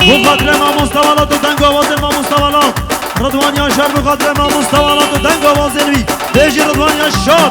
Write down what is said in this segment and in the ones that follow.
بخاطر ما مستوالات و دنگ آواز ما مستوالات رضوان یاشار بخاطر ما مستوالات و دنگ آواز نوی بیجی رضوان یاشار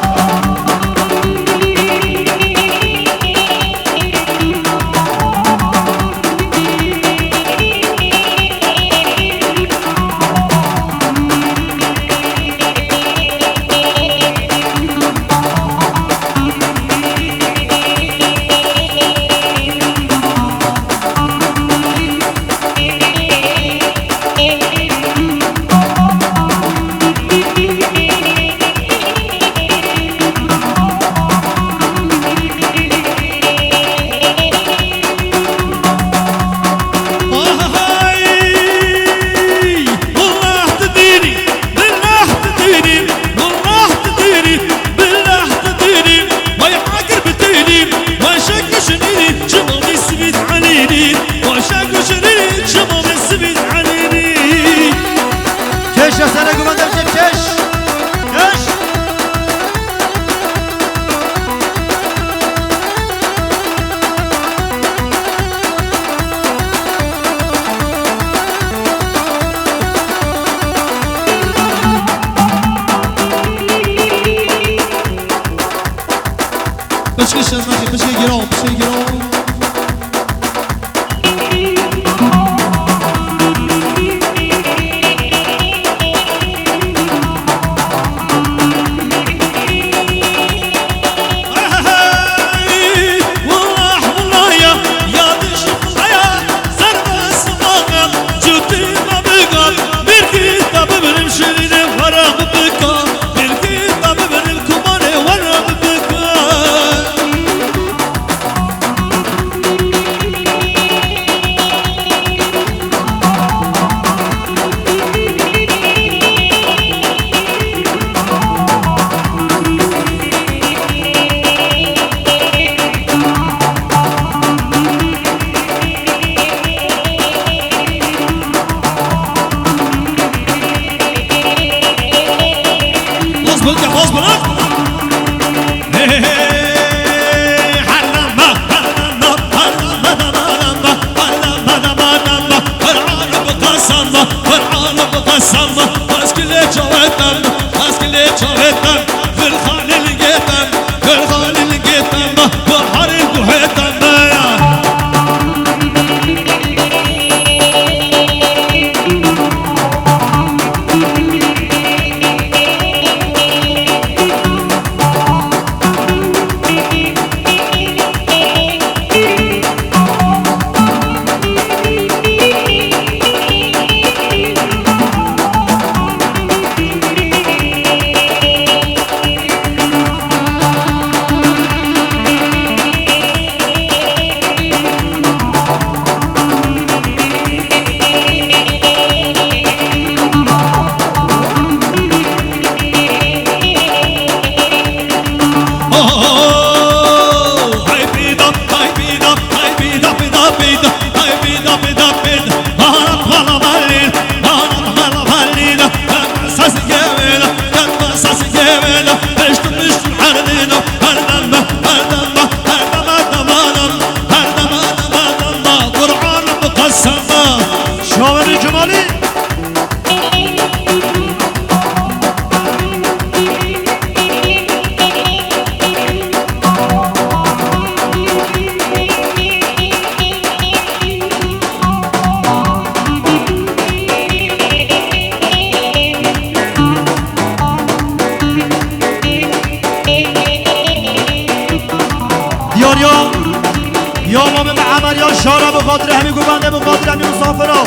بخاطر همین گوبنده بخاطر همین مسافرها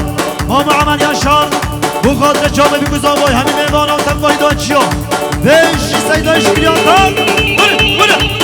ما عمل یاشار بخاطر جامعه بگذار همین مهمان ها تنگاهی دانچی ها بیشی سیدایش کلیاتان بره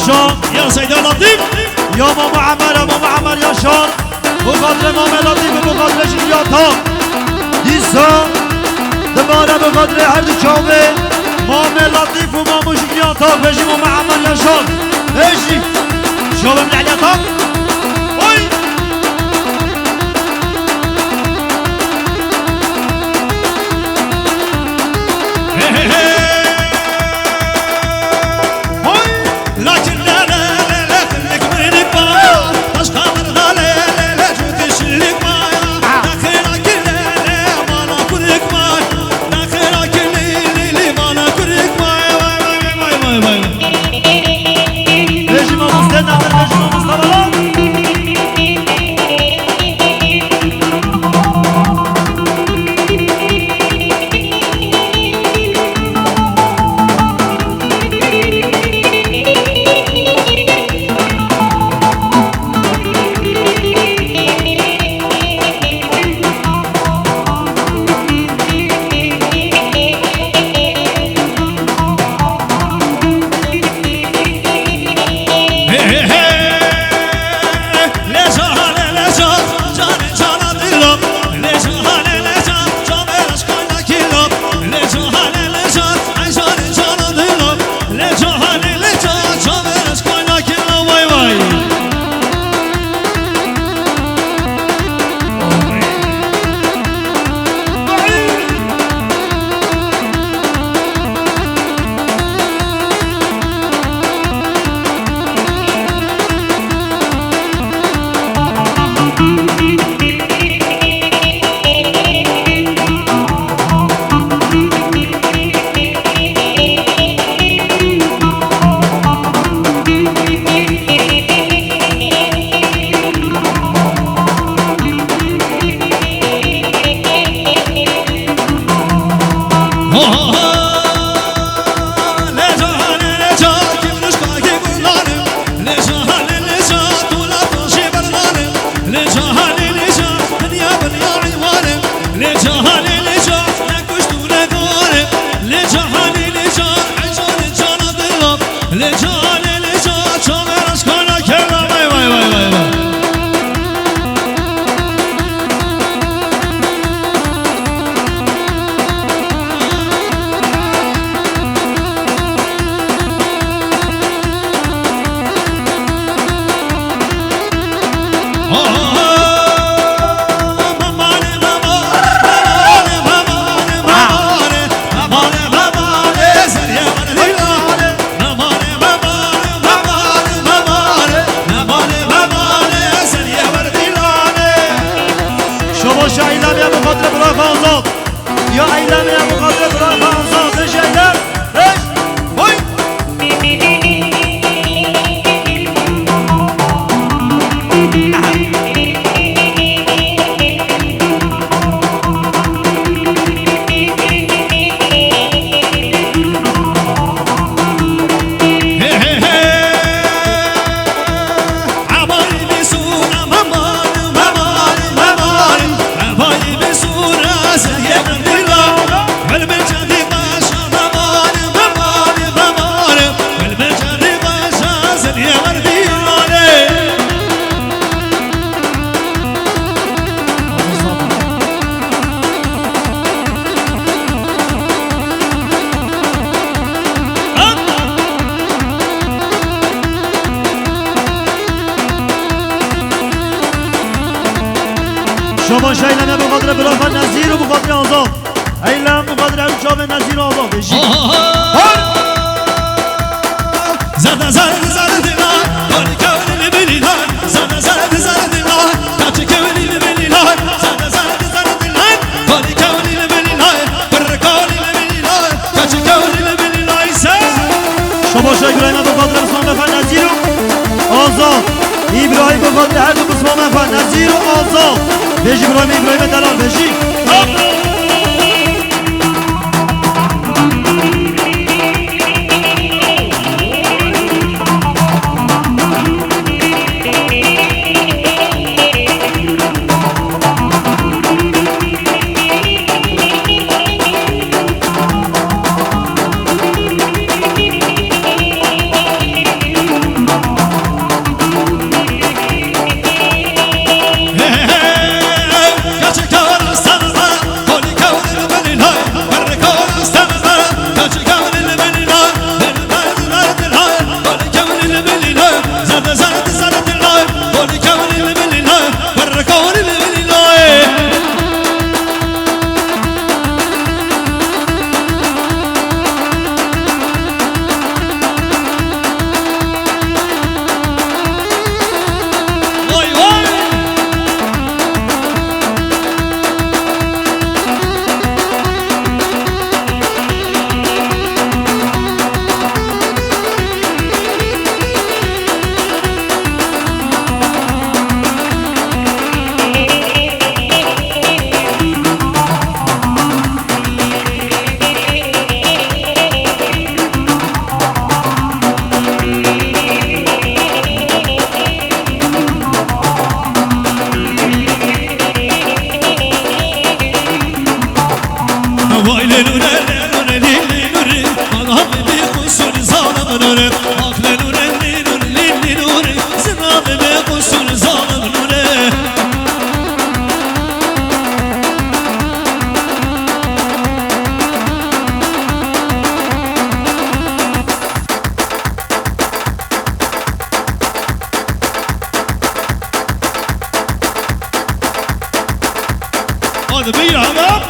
شما يا سيد اللطيف يا ماما عمر يا شان بقدر ماما لطيف بقدر جنياتا دیسا دباره بقدر هر دو چاوه ماما لطیف و ماما جنياتا بجی ماما عمر یا شان بجی شما من علیاتا اوی یا ایلم ابو قادر برای فرانسا بش ایلم بش وای شما شایلم ابو قادر برای نظیر و بقادر آزاد ایلم بقادر ابو شاب نظیر آزاد بشی زد زد دلار کاری کاری بلیلار زد زد دلار کاچ کاری بلیلار زد دلار کاری کاری بلیلار بر کاری بلیلار کاچ کاری بلیلار شما شایلم ابو قادر بسمان نظیر و آزاد ابراهیم بقادر هر دو بسمان نظیر و آزاد بشی ابراهیم دلال بشی هذا بيا هذا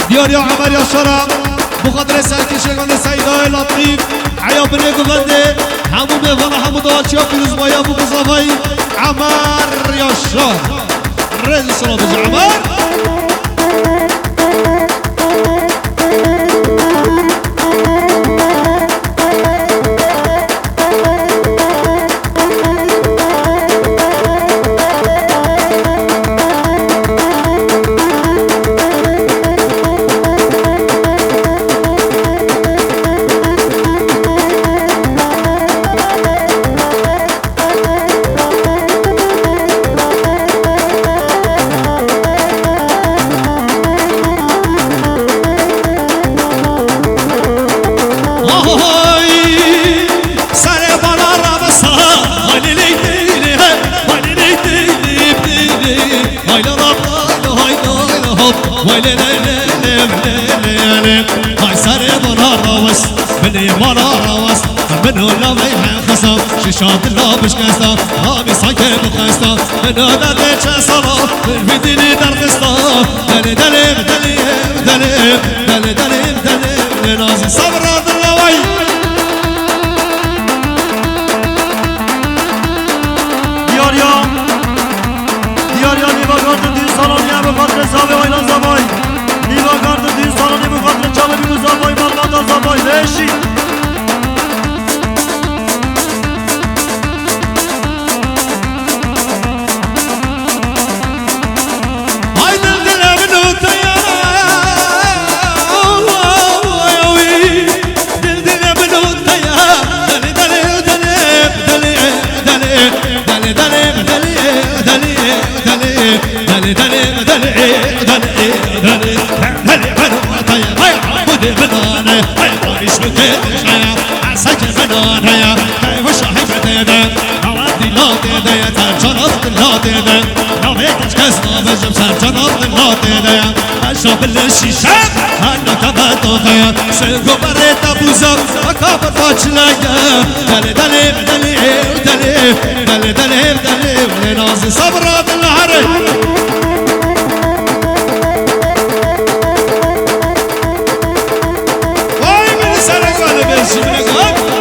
دیاریا عمر یا شرم بخاطر سرکشگان سیدای لطیف عیا بنه گفنده همون بفانه همون داشیا پیروز بایا بگذافایی عمر یا شرم رزی سلام بجا عمر ويلي ليلي ليلي ليلي هاي ساري بنا راوس بني مانا راوس منو لا بيها خصم شيشات لا بش كاستا هامي ساكي بخاستا منو دلي چسالا في ديني درخستا دلي دلي دلي دلي دلي دلي دلي نازي صبر دلوي دیاریا نیواگارد دین سالانی به خاطر زاوی آیلان زاوی نیواگارد دین سالانی به خاطر جامعه بیرو زاوی مالمادا زاوی بشی بالشيشة أنا كبرت خيا سلكو بريت أبو زب أكبر فاشلايا دلي دلي دلي دلي دلي دلي دلي نازي صبرات الهري واي من سلك ولا بيشي من قام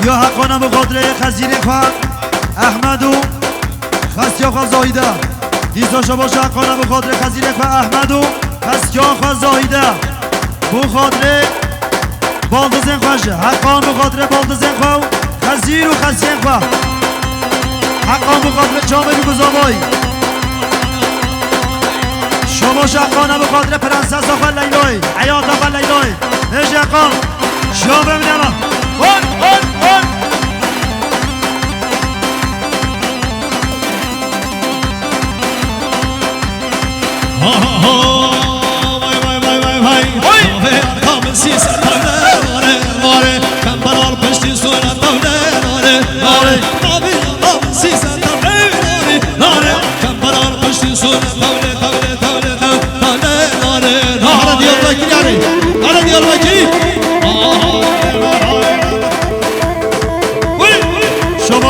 یا حقانم و قدره خزینه کن احمدو خسیا خواه زایده دیسا شباشه حقانم و قدره خزینه کن احمدو خسیا خواه زایده بو قدره بالدزن خوشه حقان و قدره بالدزن خواه خزیر و خسین خواه حقان و قدره جامعه بگو زابای شباشه حقانم و قدره پرنسس آخواه لیلای حیات آخواه لیلای هش حقان شابه منیمه هون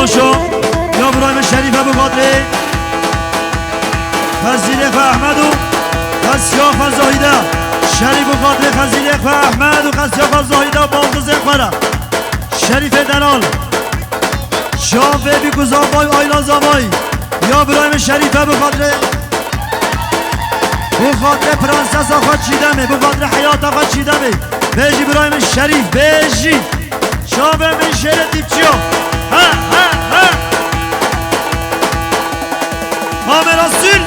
شو یا ابراهیم شریف ابو قادری خزیله و احمد و خسیاف و زاهیده شریف و قادری خزیله و احمد و خسیاف و زاهیده و بالدوز اخواره شریف دلال شافه بی گزابای آیلا زابای یا ابراهیم شریف ابو قادری بو قادر پرنسس آقا چیدمه بو قادر حیات آقا چیدمه بیجی ابراهیم شریف بیجی شافه من شهر دیپچیو ها کامراسیل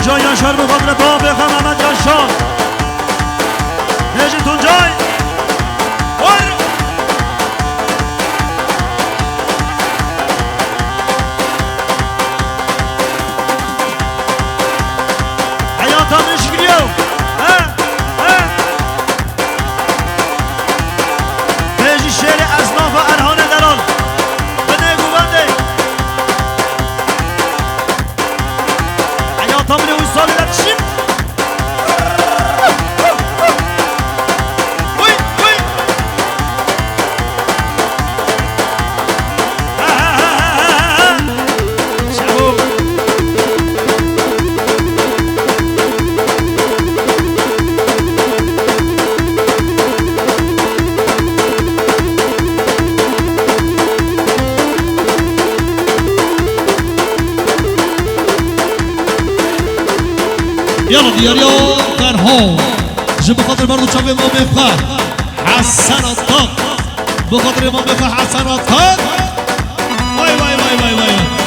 جای شهر بخاطر با بخم محمد جانشان نجیتون جای حیاتان نشگریو نجی شعر اصناف و الهان دران بنه گوونده حیاتان بنه اوی سالی لبشیم يلا دياريو كان هون جيب بخاطر برضو شوفي امام فخر حسن الطاق بخاطر امام فخر حسن الطاق واي واي واي واي واي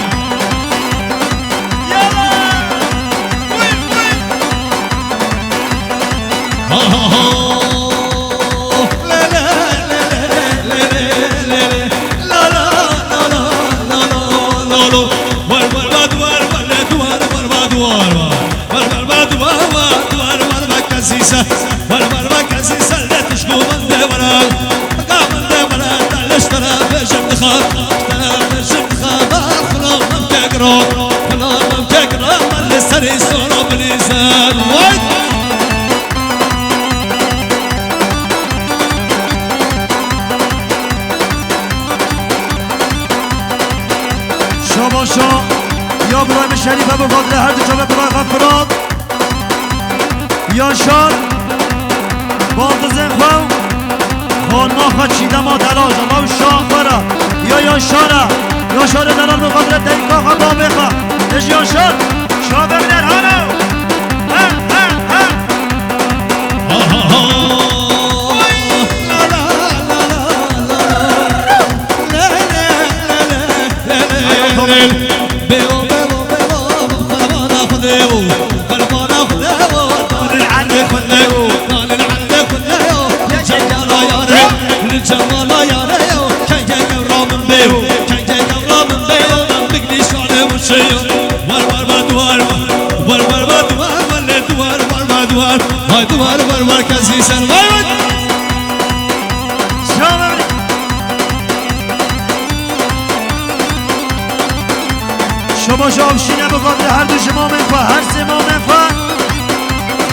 شاباشا یا برایم شریف ابو قادر هر دو جامعه برای غفرات یا شان بالدزن خواو خانما خواه چیده ما دلاج الله شاه خورا یا شانه یا شانه دلال بو قادر دیگاه خواه با بخواه اش یا شان شاه ببینر هانو شما شاوشینه بخاطر هر دو شما منفا هر سه ما منفا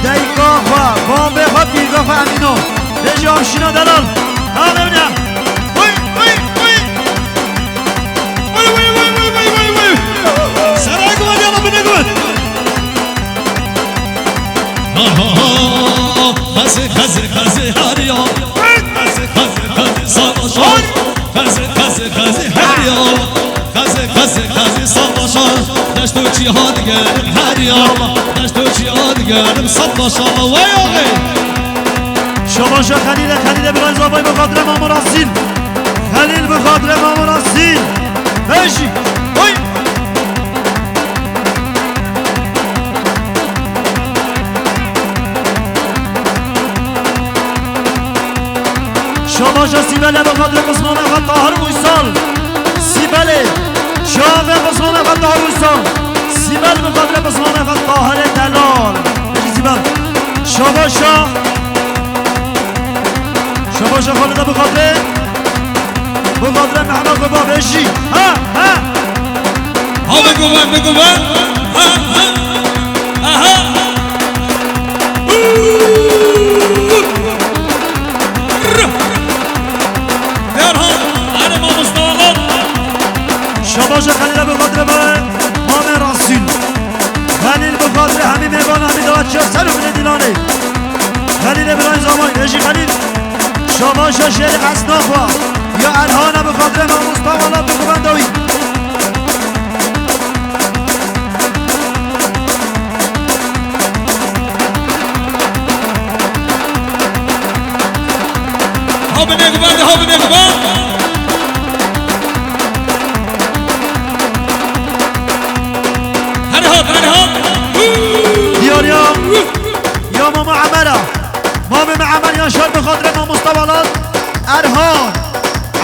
دیگاه خواه وام بخواه بیرگاه خواه امینو بجی آوشینا دلال ها ببینم وی وی وی وی وی وی وی وی وی وی سرای گوان یالا بینه گوان خزی خزی خزی هریا خزی خزی خزی سالاشان خزی خزی خزی هریا خزی خزی خزی سالاشان دشتو جهاد گرم هریا دشتو جهاد گرم سالاشان وی آقی شماشا خلیل برای زابای بخاطر مامون راسیل خلیل بخاطر مامون راسیل بشی وی شماشا سیبله بخاطر قسمان اول طاهر مویسال سیبله شاق قسمان اول طاهر مویسال سیبل بخاطر قسمان اول طاهر دلال بشی سیبل شماشا شباشا خالده بخاطر محمد بابا بشی ها بگو من شباشا خلیل بخاطر مام راسیل خلیل بخاطر همین میبان همین دوات چه سر بینه دیلانه خلیل برای زمان بشی خلیل شباشا شعر اصنافا یا الهان بخاطر ما مستقالا بگوندوی ها بینه گوان هر ها دنیا یا ماما عمره مام عمر یاشار به خاطر ما مستوالات ارهان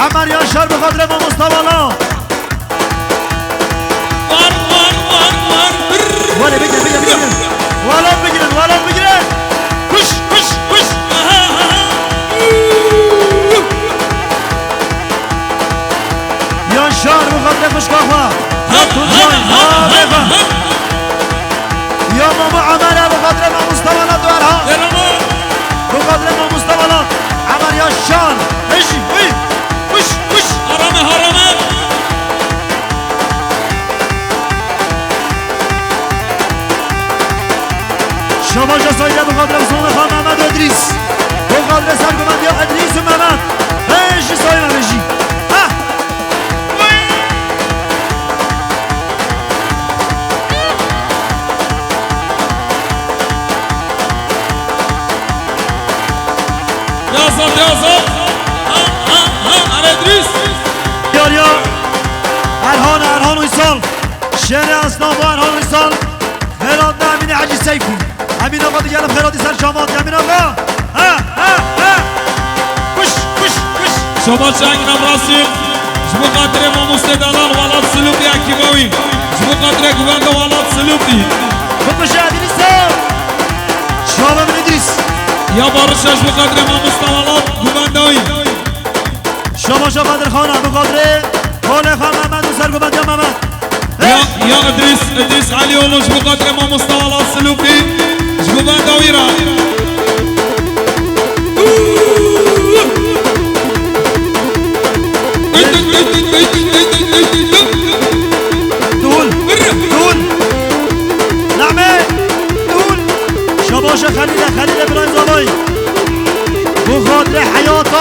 عمر یاشار به خاطر ما مستوالات ولی بگیرن والات بگیرن کش یاشار به خاطر خوشگاها یا تونجان یا ماما عمره به خاطر ما مستوالات و ارهان بقدر ما مستوالات عمر یاشار هشی وش حرامه شما جسایده بقدر زوم خان محمد ادریس بقدر سرگمند یا ادریس و محمد هشی سایه هشی یازد ادریس یا ارهان ویسال شهر اسناب و ارهان ویسال خیرات نه امین حجی سیفی امین آقا دیگه الان خیراتی سر جامعات امین آقا کش شما چنگ نمراسیم جبو قدر ما مستدلال والات سلوبی اکیباوی جبو قدر گوند والات سلوبی بکشه ادریسا شما من ادریس یا بارشش جبو قدر ما مستدلال گونداوی شما قدر خانه بقدر خاله خان محمد و سرگمند یا محمد یا ادریس علی اولو جبو قدر ما مستدلال سلوبی گونداوی را شباش خلیل ابراهیم زابایی بخاطر حیات و